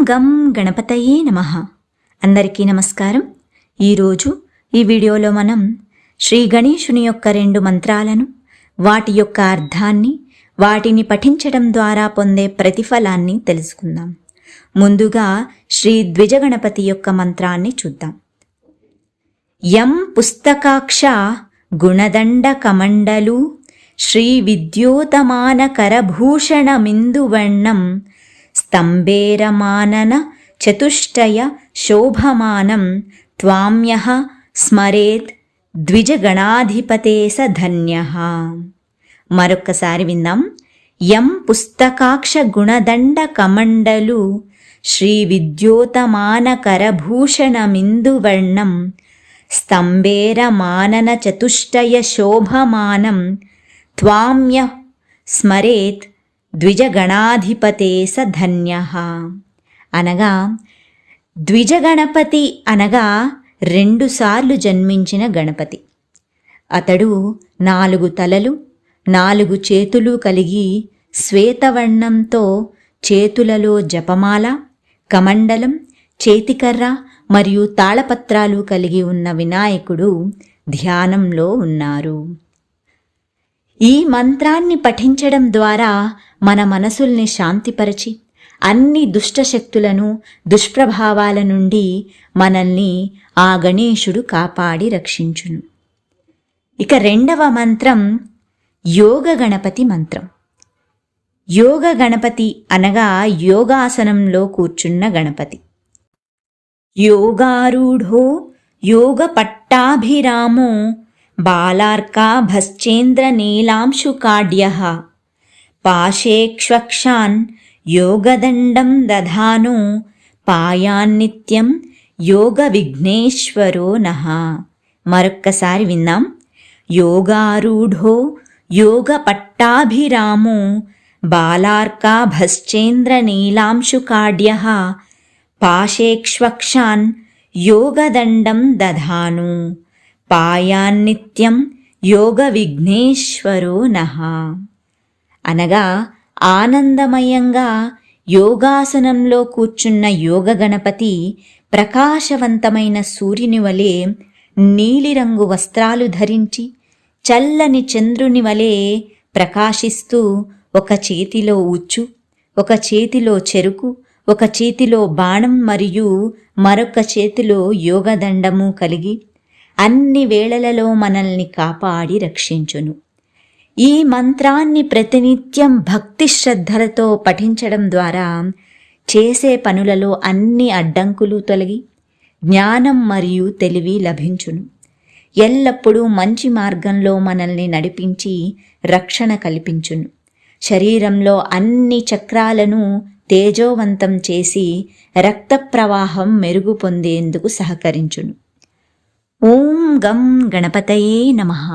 గం గణపతయే నమః. అందరికీ నమస్కారం. ఈరోజు ఈ వీడియోలో మనం శ్రీ గణేశుని యొక్క 2 మంత్రాలను, వాటి యొక్క అర్థాన్ని, వాటిని పఠించడం ద్వారా పొందే ప్రతిఫలాన్ని తెలుసుకుందాం. ముందుగా శ్రీ ద్విజగణపతి యొక్క మంత్రాన్ని చూద్దాం. యం పుస్తకాక్ష గుణదండ కమండలు శ్రీ విద్యోతమాన కరభూషణమిందువర్ణం స్తంభేరమానన చతుష్టయ శోభమానం త్వామ్యః స్మరేత్ ద్విజగణాధిపతే స ధన్యః. మరొక్కసారి విందాం. యం పుస్తకాక్ష గుణదండ కమండలు శ్రీ విద్యోతమాన కరభూషణమిందువర్ణం స్తంభేరమానన చతుష్టయ శోభమానం త్వామ్యః స్మరేత్ ద్విజగణాధిపతే స ధన్యః. అనగా ద్విజగణపతి అనగా 2 సార్లు జన్మించిన గణపతి. అతడు 4 తలలు 4 చేతులు కలిగి శ్వేతవర్ణంతో చేతులలో జపమాల, కమండలం, చేతికర్ర మరియు తాళపత్రాలు కలిగి ఉన్న వినాయకుడు ధ్యానంలో ఉన్నారు. ఈ మంత్రాన్ని పఠించడం ద్వారా మన మనసుల్ని శాంతిపరచి అన్ని దుష్టశక్తులను, దుష్ప్రభావాల నుండి మనల్ని ఆ గణేశుడు కాపాడి రక్షించును. ఇక 2వ మంత్రం యోగ గణపతి మంత్రం. యోగ గణపతి అనగా యోగాసనంలో కూర్చున్న గణపతి. యోగారూఢో యోగ పట్టాభిరామో బాలార్కాభశ్చేంద్ర నీలాంశుకాడ్యః పాశేక్ష్వక్షాన్ యోగదండం దధానో పాయాన్నిత్యం యోగ విఘ్నేశ్వరో నః. మరొక్కసారి విందాం. యోగారూఢో యోగ పట్టాభిరామో బాలార్కాభశ్చేంద్ర నీలాంశుకాడ్యః పాశేక్ష్వక్షాన్ యోగదండం దధానో పాయాన్నిత్యం యోగ విఘ్నేశ్వరో నః. అనగా ఆనందమయంగా యోగాసనంలో కూర్చున్న యోగ గణపతి ప్రకాశవంతమైన సూర్యుని వలె నీలిరంగు వస్త్రాలు ధరించి చల్లని చంద్రుని వలె ప్రకాశిస్తూ ఒక చేతిలో ఉచ్చు, ఒక చేతిలో చెరుకు, ఒక చేతిలో బాణం మరియు మరొక చేతిలో యోగదండము కలిగి అన్ని వేళలలో మనల్ని కాపాడి రక్షించును. ఈ మంత్రాన్ని ప్రతినిత్యం భక్తి శ్రద్ధలతో పఠించడం ద్వారా చేసే పనులలో అన్ని అడ్డంకులు తొలగి జ్ఞానం మరియు తెలివి లభించును. ఎల్లప్పుడూ మంచి మార్గంలో మనల్ని నడిపించి రక్షణ కల్పించును. శరీరంలో అన్ని చక్రాలను తేజోవంతం చేసి రక్త ప్రవాహం మెరుగు పొందేందుకు సహకరించును. ఓం గం గణపతయే నమః.